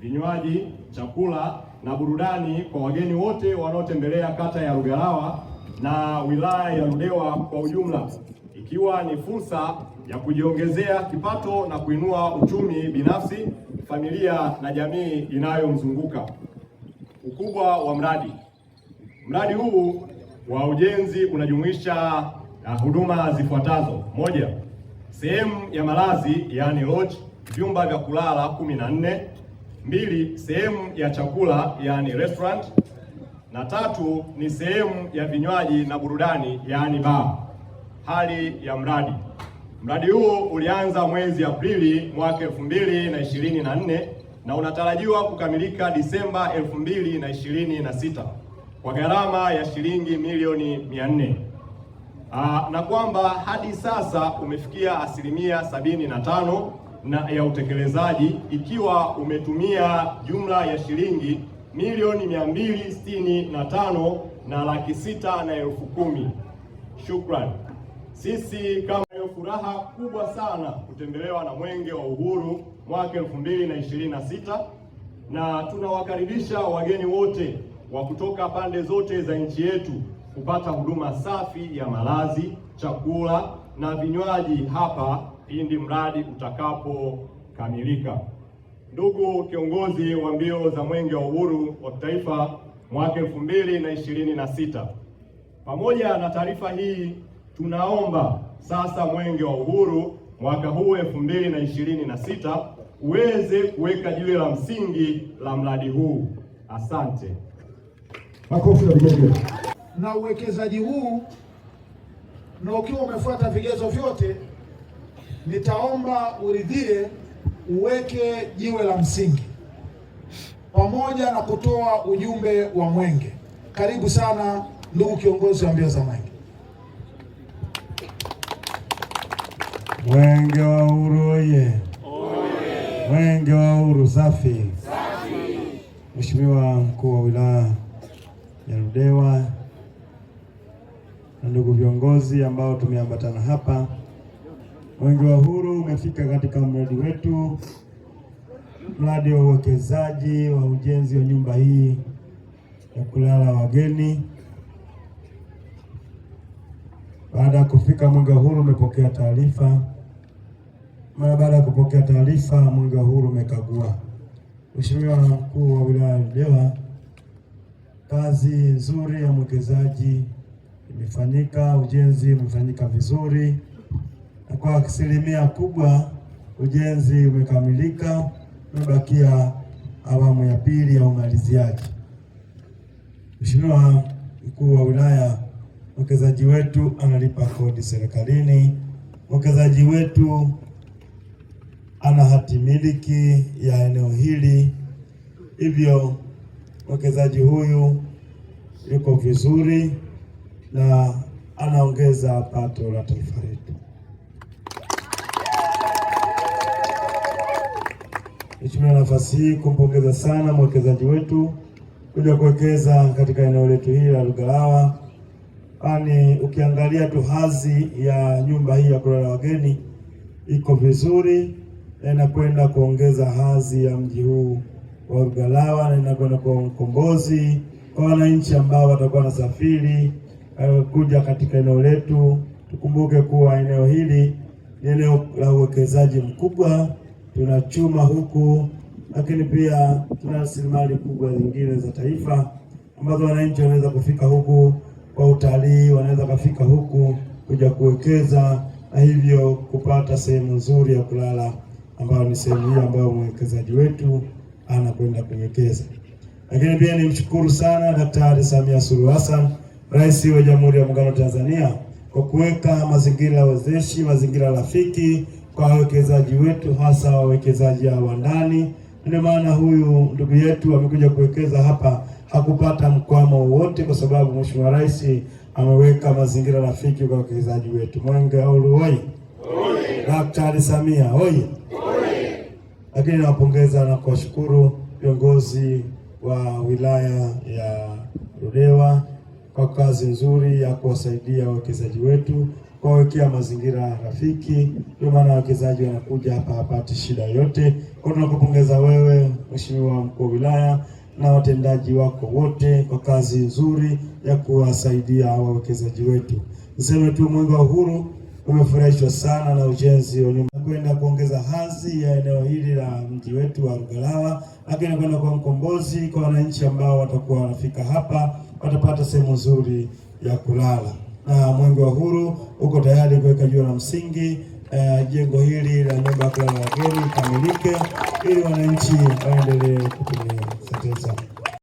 vinywaji, chakula na burudani kwa wageni wote wanaotembelea kata ya Lugalawa na wilaya ya Ludewa kwa ujumla, ikiwa ni fursa ya kujiongezea kipato na kuinua uchumi binafsi, familia na jamii inayomzunguka. Ukubwa wa mradi. Mradi huu wa ujenzi unajumuisha huduma zifuatazo: moja, sehemu ya malazi yaani lodge, vyumba vya kulala 14; mbili, sehemu ya chakula yaani restaurant, na tatu ni sehemu ya vinywaji na burudani yaani bar. Hali ya mradi. Mradi huu ulianza mwezi Aprili mwaka 2024 na unatarajiwa kukamilika Disemba 2026 kwa gharama ya shilingi milioni 400. Na kwamba hadi sasa umefikia asilimia 75 na ya utekelezaji, ikiwa umetumia jumla ya shilingi milioni 265 na laki 6 na elfu 10. Shukrani. Sisi kama furaha kubwa sana kutembelewa na Mwenge wa Uhuru mwaka 2026, na tunawakaribisha wageni wote wa kutoka pande zote za nchi yetu kupata huduma safi ya malazi, chakula na vinywaji hapa pindi mradi utakapokamilika. Ndugu kiongozi wa mbio za Mwenge wa Uhuru wa Kitaifa mwaka 2026, pamoja na taarifa hii, tunaomba sasa Mwenge wa Uhuru mwaka huu 2026 uweze kuweka jiwe la msingi la mradi huu. Asante. Makofi ya vigezo. Na uwekezaji huu na ukiwa umefuata vigezo vyote, nitaomba uridhie uweke jiwe la msingi pamoja na kutoa ujumbe wa Mwenge. Karibu sana ndugu kiongozi wa mbio za Mwenge. Mwenge wa Uhuru oye! Mwenge wa Uhuru safi! Mheshimiwa mkuu wa wilaya ya Ludewa na ndugu viongozi ambao tumeambatana hapa, Mwenge wa Uhuru umefika katika mradi wetu, mradi wa uwekezaji wa ujenzi wa nyumba hii ya kulala wageni. Baada ya kufika Mwenge wa Uhuru umepokea taarifa. Mara baada ya kupokea taarifa, Mwenge wa Uhuru umekagua. Mheshimiwa mkuu wa wilaya ya Ludewa, kazi nzuri ya mwekezaji imefanyika, ujenzi umefanyika vizuri, na kwa asilimia kubwa ujenzi umekamilika. Umebakia awamu ya pili ya umaliziaji. Mheshimiwa mkuu wa wilaya, mwekezaji wetu analipa kodi serikalini. Mwekezaji wetu ana hati miliki ya eneo hili, hivyo mwekezaji huyu yuko vizuri na anaongeza pato la taifa letu. Nichukue nafasi hii kumpongeza sana mwekezaji wetu kuja kuwekeza katika eneo letu hili la Lugalawa, kwani ukiangalia tu hadhi ya nyumba hii ya kulala wageni iko vizuri na inakwenda kuongeza hadhi ya mji huu wa Lugalawa, na inakwenda kwa ukombozi kwa wananchi ambao watakuwa nasafiri kuja katika eneo letu. Tukumbuke kuwa eneo hili ni eneo la uwekezaji mkubwa, tunachuma huku, lakini pia tuna rasilimali kubwa zingine za taifa ambazo wananchi wanaweza kufika huku kwa utalii, wanaweza kufika huku kuja kuwekeza na hivyo kupata sehemu nzuri ya kulala, ambayo ni sehemu hii ambayo mwekezaji wetu anakwenda kuwekeza. Lakini pia nimshukuru sana Daktari Samia Suluhu Hassan, Rais wa Jamhuri ya Muungano wa Tanzania, kwa kuweka mazingira wezeshi, mazingira rafiki kwa wawekezaji wetu, hasa wawekezaji wa ndani. Ndio maana huyu ndugu yetu amekuja kuwekeza hapa, hakupata mkwamo wowote, kwa sababu Mheshimiwa Rais ameweka mazingira rafiki kwa wawekezaji wetu. Mwenge wa Uhuru oye! Daktari Samia oye! Lakini nawapongeza na kuwashukuru viongozi wa wilaya ya Ludewa kwa kazi nzuri ya kuwasaidia wawekezaji wetu. kuwawekea mazingira rafiki. Ndio maana wawekezaji wanakuja hapa, hapati shida yote. Kwa tunakupongeza wewe Mheshimiwa Mkuu wa Wilaya na watendaji wako wote kwa kazi nzuri ya kuwasaidia wawekezaji wetu. Niseme tu Mwenge wa Uhuru umefurahishwa sana na ujenzi wa nyumba kwenda kuongeza hadhi ya eneo hili la mji wetu wa Lughalawa, lakini kwenda kwa mkombozi kwa wananchi ambao watakuwa wanafika hapa watapata sehemu nzuri ya kulala. Na Mwenge wa Uhuru uko tayari kuweka jiwe la msingi jengo hili la nyumba ya kulala wageni kamilike ili wananchi waendelee kutumia. Asante sana.